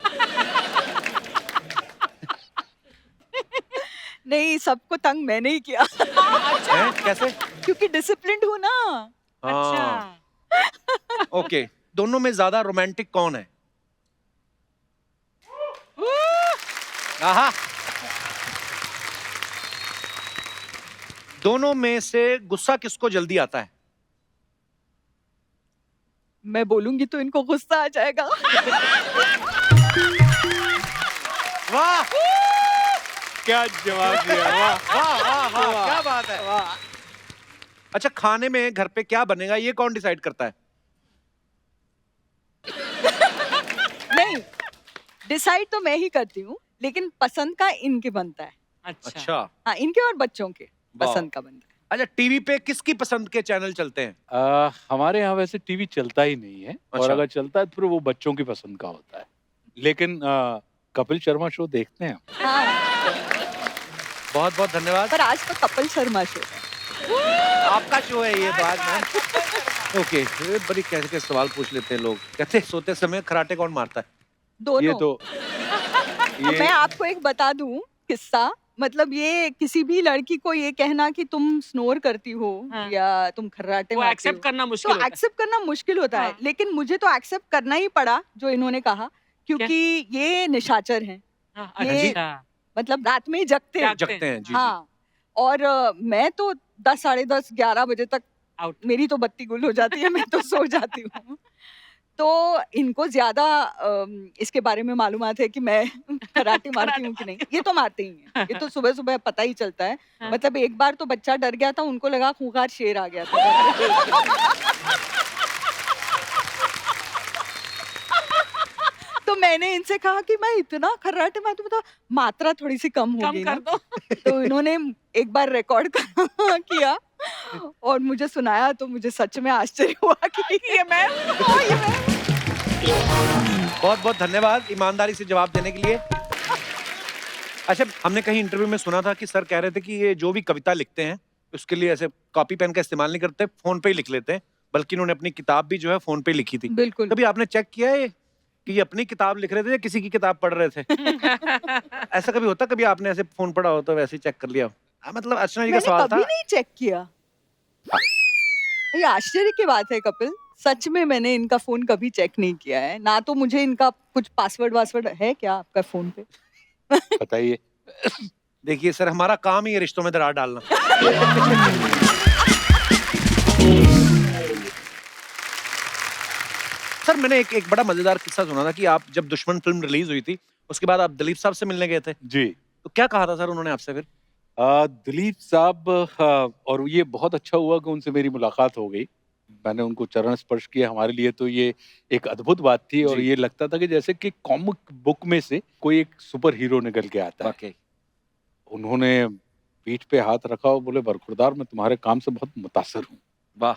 नहीं, सबको तंग मैंने ही किया। हैं? कैसे? क्योंकि डिसिप्लिन्ड हूँ ना। अच्छा। हाँ, ओके। दोनों में ज्यादा रोमांटिक कौन है? आहा। दोनों में से गुस्सा किसको जल्दी आता है? मैं बोलूंगी तो इनको गुस्सा आ जाएगा। वाह क्या जवाब दिया, वाह। वाह वाह वाह, क्या बात है। वाह। अच्छा, खाने में घर पे क्या बनेगा ये कौन डिसाइड करता है? नहीं, डिसाइड तो मैं ही करती हूँ, लेकिन पसंद का इनके बनता है। अच्छा। हाँ, इनके और बच्चों के वाह। पसंद का बनता है। अच्छा, टीवी पे किसकी पसंद के चैनल चलते हैं? हमारे यहाँ वैसे टीवी चलता ही नहीं है, और अच्छा। अगर चलता है तो फिर वो बच्चों की पसंद का होता है। लेकिन कपिल शर्मा शो देखते हैं। हाँ, बहुत बहुत धन्यवाद। पर आज तो कपिल शर्मा शो है। आपका शो है ये, बात मैम। ओके, ये बड़ी कैसे कैसे सवाल पूछ लेते हैं लोग। कहते हैं सोते समय खराटे कौन मारता है? दोनों। ये तो मैं आपको एक बता दूं किस्सा, मतलब ये किसी भी लड़की को ये कहना कि तुम स्नोर करती हो हाँ। या तुम खर्राटे वो मारती एक्सेप्ट हो, करना मुश्किल तो होता है। एक्सेप्ट करना मुश्किल होता है। हाँ। लेकिन मुझे तो एक्सेप्ट करना ही पड़ा जो इन्होंने कहा, क्योंकि ये निशाचर हैं। हाँ, ये- अच्छा। मतलब रात में ही जगते हैं। जागते जगते हैं जी। हाँ, और मैं तो 10, साढ़े 10, 11 बजे तक Out. मेरी तो बत्ती गुल हो जाती है, मैं तो सो जाती हूँ। तो इनको ज्यादा इसके बारे में मालूमात है कि मैं कराटे मारती हूँ कि नहीं। ये तो मारते ही हैं, ये तो सुबह सुबह पता ही चलता है। हाँ। मतलब एक बार तो बच्चा डर गया था, उनको लगा खूंखार शेर आ गया था। तो मैंने इनसे कहा कि मैं इतना कराटे मारती हूँ, तो मात्रा थोड़ी सी कम हो कम गई कर ना। दो। तो इन्होंने एक बार रिकॉर्ड किया और मुझे सुनाया, तो मुझे सच में आश्चर्य हुआ कि ये मैं हाँ, ये मैं। बहुत बहुत धन्यवाद ईमानदारी से जवाब देने के लिए। अच्छा, हमने कहीं इंटरव्यू में सुना था कि सर कह रहे थे कि ये जो भी कविता लिखते हैं उसके लिए ऐसे कॉपी पेन का इस्तेमाल नहीं करते, फोन पे ही लिख लेते हैं, बल्कि इन्होंने अपनी किताब भी जो है फोन पे ही लिखी थी। बिल्कुल। कभी आपने चेक किया है कि ये अपनी किताब लिख रहे थे या किसी की किताब पढ़ रहे थे? ऐसा कभी होता, कभी आपने ऐसे फोन पढ़ा हो तो वैसे ही चेक कर लिया हो? मतलब अर्चना जी का मैंने सवाल कभी था। नहीं चेक किया। ये आश्चर्य की बात है कपिल, सच में मैंने इनका फोन कभी चेक नहीं किया है। ना तो मुझे इनका कुछ पासवर्ड है क्या आपका फोन पे? बताइए। देखिए सर, हमारा काम ही है रिश्तों में दरार डालना। सर, मैंने एक बड़ा मजेदार किस्सा सुना था कि आप जब दुश्मन फिल्म रिलीज हुई थी, उसके बाद आप दिलीप साहब से मिलने गए थे। जी। तो क्या कहा था सर उन्होंने आपसे फिर? दिलीप साहब, और ये बहुत अच्छा हुआ कि उनसे मेरी मुलाकात हो गई। मैंने उनको चरण स्पर्श किया। हमारे लिए तो ये एक अद्भुत बात थी और जी। ये लगता था कि जैसे कि कॉमिक बुक में से कोई एक सुपर हीरो निकल के आता है। वाकई। उन्होंने पीठ पे हाथ रखा और बोले, बरखुरदार, मैं तुम्हारे काम से बहुत मुतासिर हूँ। वाह।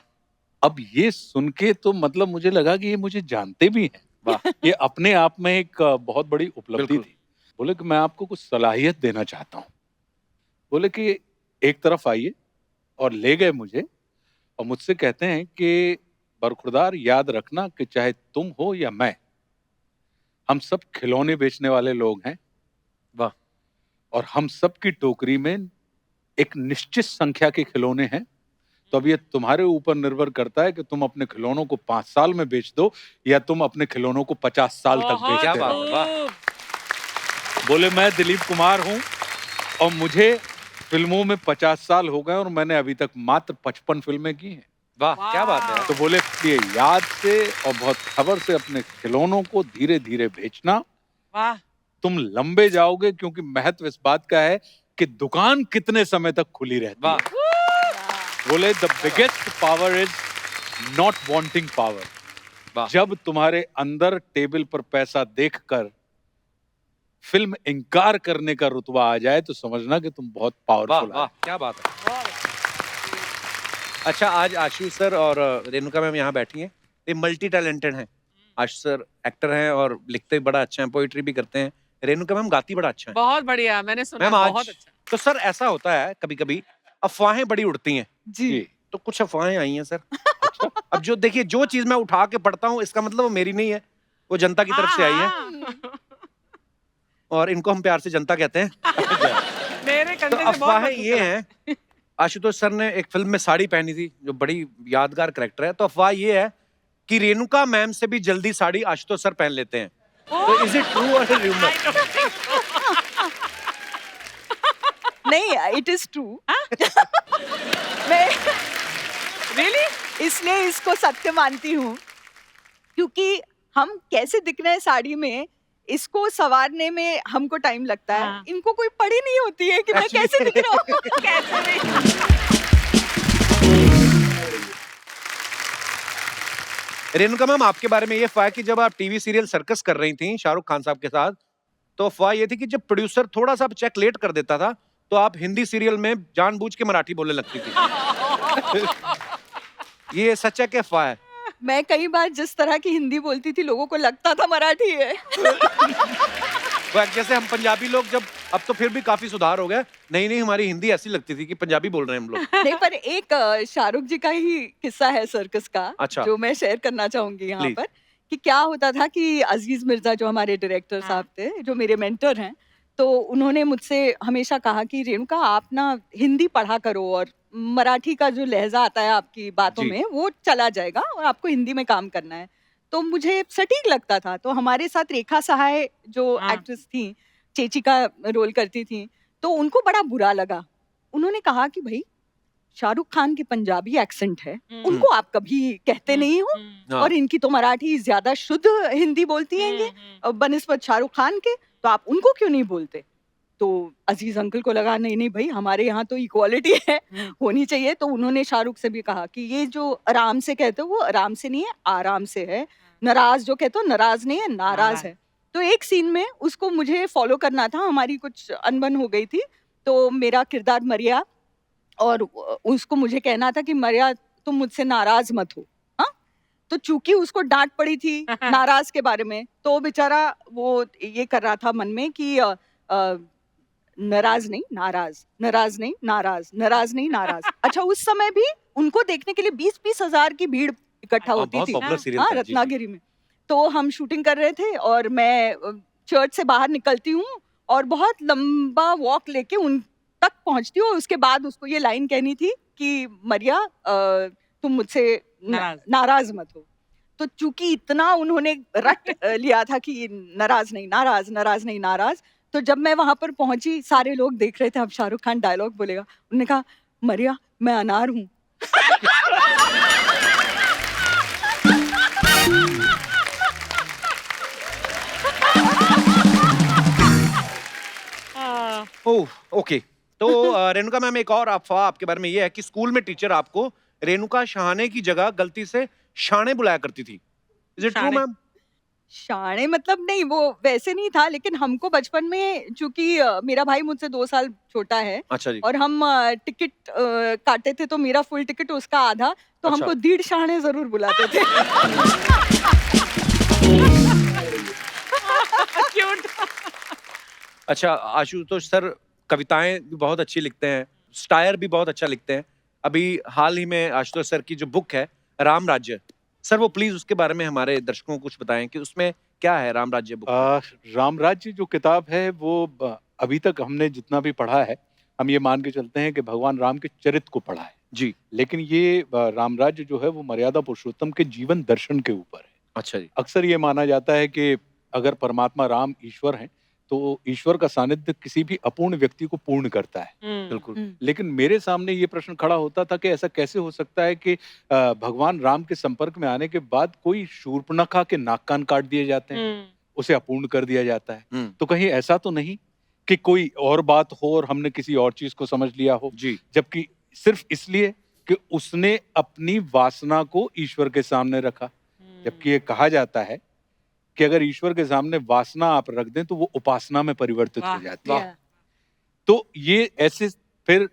अब ये सुन के तो मतलब मुझे लगा कि ये मुझे जानते भी हैं। वाह। ये अपने आप में एक बहुत बड़ी उपलब्धि बिल्कुल। थी। बोले कि मैं आपको कुछ सलाहियत देना चाहता हूँ। बोले कि एक तरफ आइए, और ले गए मुझे और मुझसे कहते हैं कि बरखुरदार, याद रखना कि चाहे तुम हो या मैं, हम सब खिलौने बेचने वाले लोग हैं। वाह। और हम सब की टोकरी में एक निश्चित संख्या के खिलौने हैं। तो अब ये तुम्हारे ऊपर निर्भर करता है कि तुम अपने खिलौनों को 5 साल में बेच दो या तुम अपने खिलौनों को 50 साल तक बहुत क्या बेचते बात रहो। है, वाह। खूब। बोले, मैं दिलीप कुमार हूं और मुझे फिल्मों में 50 साल हो गए और मैंने अभी तक मात्र 55 फिल्में की हैं। वाह, क्या बात है। तो बोले, ये याद से और बहुत खबर से अपने खिलौनों को धीरे धीरे बेचना। वाह। तुम लंबे जाओगे, क्योंकि महत्व इस बात का है कि दुकान कितने समय तक खुली रहती वाह। है। बोले, the biggest power is not wanting power. वाह। जब तुम्हारे अंदर टेबल पर पैसा देखकर फिल्म इनकार करने का रुतबा आ जाए तो समझना कि तुम बहुत वाह पावरफुल वाह, क्या बात है। अच्छा, आज आशु सर और रेणुका मैम यहाँ बैठी हैं। ये मल्टी टैलेंटेड हैं। आशु सर एक्टर हैं और लिखते बड़ा अच्छा है, पोइट्री भी करते हैं। रेणुका मैम गाती बड़ा अच्छा है। बहुत बढ़िया, मैंने सुना, मैम आज बहुत अच्छा। तो सर ऐसा होता है कभी कभी अफवाहें बड़ी उड़ती हैं। जी। जी। तो कुछ अफवाहें आई हैं सर। अब जो देखिए, जो चीज मैं उठा के पढ़ता हूँ इसका मतलब वो मेरी नहीं है, वो जनता की तरफ से आई है। हाँ। और इनको हम प्यार से जनता कहते हैं। मेरे तो कंधे से बहुत अफवाहें मजबूत ये लगा। हैं, आशुतोष सर ने एक फिल्म में साड़ी पहनी थी जो बड़ी यादगार कैरेक्टर है। तो अफवाह ये है कि रेणुका मैम से भी जल्दी साड़ी आशुतोष सर पहन लेते हैं। तो इज इट ट्रू और rumour? I don't think so. नहीं, इट इज ट्रू। मैं Really? इसलिए इसको सत्य मानती हूँ, क्योंकि हम कैसे दिख रहे हैं साड़ी में, इसको संवारने में हमको टाइम लगता है। हाँ। इनको कोई पड़ी नहीं होती है कि मैं Actually- कैसे दिख रहा हूँ। कैसे भी। रेणुका मैम, आपके बारे में ये अफवाह है कि जब आप टीवी सीरियल सर्कस कर रही थी शाहरुख खान साहब के साथ, तो अफवाह ये थी कि जब प्रोड्यूसर थोड़ा सा चेक लेट कर देता था तो आप हिंदी सीरियल में जानबूझ के मराठी बोलने लगती थी। ये सच है कि अफवाह है? मैं कई बार जिस तरह की हिंदी बोलती थी, लोगों को लगता था मराठी है। वो जैसे हम पंजाबी लोग, जब अब तो फिर भी काफी सुधार हो गया, नहीं नहीं हमारी हिंदी ऐसी लगती थी कि पंजाबी बोल रहे हैं हम लोग। नहीं, पर एक शाहरुख जी का ही किस्सा है सर्कस का, अच्छा। जो मैं शेयर करना चाहूंगी यहाँ Please. पर। कि क्या होता था कि अजीज मिर्जा जो हमारे डायरेक्टर हाँ। साहब थे, जो मेरे मेंटर हैं, तो उन्होंने मुझसे हमेशा कहा कि रेणुका, आप ना हिंदी पढ़ा करो और मराठी का जो लहजा आता है आपकी बातों जी। में वो चला जाएगा और आपको हिंदी में काम करना है। तो मुझे सटीक लगता था। तो हमारे साथ रेखा सहाय जो हाँ। एक्ट्रेस थी, चेची का रोल करती थी, तो उनको बड़ा बुरा लगा। उन्होंने कहा कि भाई, शाहरुख खान के पंजाबी एक्सेंट है, हम्म, उनको आप कभी कहते हम्म, नहीं हो, हाँ और इनकी तो मराठी ज्यादा शुद्ध हिंदी बोलती हैं ये, बनिस्बत शाहरुख खान के, तो आप उनको क्यों नहीं बोलते? तो अजीज अंकल को लगा नहीं नहीं भाई, हमारे यहाँ तो इक्वालिटी है, होनी चाहिए। तो उन्होंने शाहरुख से भी कहा कि ये जो आराम से कहते हो वो आराम से नहीं है, आराम से है। नाराज जो कहते हो नाराज नहीं है, नाराज नाराज। है। तो एक सीन में उसको मुझे फॉलो करना था, हमारी कुछ अनबन हो गई थी, तो मेरा किरदार मरिया, और उसको मुझे कहना था कि मरिया तुम मुझसे नाराज मत हो। हाँ, तो चूंकि उसको डांट पड़ी थी नाराज के बारे में, तो बेचारा वो ये कर रहा था मन में कि नाराज नहीं नाराज, नाराज नहीं नाराज, नाराज नहीं नाराज। अच्छा, उस समय भी उनको देखने के लिए 20-20 हजार की भीड़ इकट्ठा हाँ, होती बहुत थी। पॉपुलर सीरियल हाँ, था, जी, जी। रत्नागिरी में। तो हम शूटिंग कर रहे थे और मैं चर्च से बाहर निकलती हूँ और बहुत लंबा वॉक लेके उन तक पहुंचती हूँ, और उसके बाद उसको ये लाइन कहनी थी कि मरिया तुम मुझसे नाराज मत हो। तो चूंकि इतना उन्होंने रट लिया था कि नाराज नहीं नाराज, नाराज नहीं नाराज, तो जब मैं वहां पर पहुंची, सारे लोग देख रहे थे अब शाहरुख खान डायलॉग बोलेगा, उन्होंने कहा मरिया मैं अनार हूँ। ओह, ओके। तो रेणुका मैम, एक और अफवाह आपके बारे में ये है कि स्कूल में टीचर आपको रेणुका शहाने की जगह गलती से शाणे बुलाया करती थी। इज इट ट्रू शाणे? मैम? शाणे मतलब नहीं, वो वैसे नहीं था, लेकिन हमको बचपन में, चूंकि मेरा भाई मुझसे 2 साल छोटा है, अच्छा जी। और हम टिकट काटे थे, तो मेरा फुल टिकट उसका आधा, तो अच्छा। हमको 1.5 शाणे जरूर बुलाते थे। क्यूट। अच्छा, आशुतोष सर कविताएं भी बहुत अच्छी लिखते हैं, स्टायर भी बहुत अच्छा लिखते हैं। अभी हाल ही में आशुतोष सर की जो बुक है राम राज्य, सर वो प्लीज उसके बारे में हमारे दर्शकों को कुछ बताएं कि उसमें क्या है राम राज्य बुक में? राम राज्य जो किताब है वो अभी तक हमने जितना भी पढ़ा है, हम ये मान के चलते हैं कि भगवान राम के चरित्र को पढ़ा है। जी। लेकिन ये राम राज्य जो है वो मर्यादा पुरुषोत्तम के जीवन दर्शन के ऊपर है। अच्छा जी। अक्सर ये माना जाता है कि अगर परमात्मा राम ईश्वर हैं, तो ईश्वर का सानिध्य किसी भी अपूर्ण व्यक्ति को पूर्ण करता है। बिल्कुल। लेकिन मेरे सामने ये प्रश्न खड़ा होता था कि ऐसा कैसे हो सकता है कि भगवान राम के संपर्क में आने के बाद कोई शूर्पणखा के नाक कान काट दिए जाते हैं, उसे अपूर्ण कर दिया जाता है। तो कहीं ऐसा तो नहीं कि कोई और बात हो और हमने किसी और चीज को समझ लिया हो, जी। जबकि सिर्फ इसलिए कि उसने अपनी वासना को ईश्वर के सामने रखा। जबकि ये कहा जाता है कि अगर ईश्वर के सामने वासना आप रख दें तो वो उपासना में परिवर्तित हो जाती है। तो ये ऐसे, फिर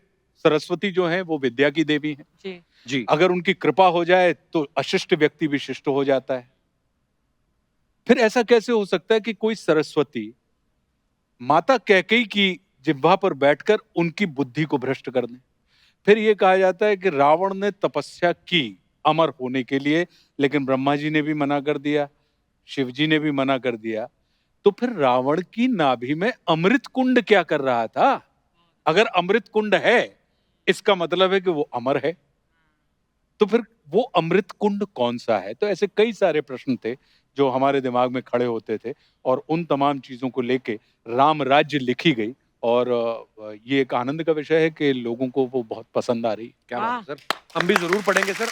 सरस्वती जो है वो विद्या की देवी है। जी। जी। अगर उनकी कृपा हो जाए तो अशिष्ट व्यक्ति भी शिष्ट हो जाता है। फिर ऐसा कैसे हो सकता है कि कोई सरस्वती माता कैकेयी की जिह्वा पर बैठकर उनकी बुद्धि को भ्रष्ट कर दे? फिर ये कहा जाता है कि रावण ने तपस्या की अमर होने के लिए, लेकिन ब्रह्मा जी ने भी मना कर दिया, शिव जी ने भी मना कर दिया। तो फिर रावण की नाभि में अमृत कुंड क्या कर रहा था? अगर अमृत कुंड है, इसका मतलब है कि वो अमर है। तो फिर वो अमृत कुंड कौन सा है? तो ऐसे कई सारे प्रश्न थे जो हमारे दिमाग में खड़े होते थे, और उन तमाम चीजों को लेके राम राज्य लिखी गई। और ये एक आनंद का विषय है कि लोगों को वो बहुत पसंद आ रही। क्या बात है सर, हम भी जरूर पढ़ेंगे सर।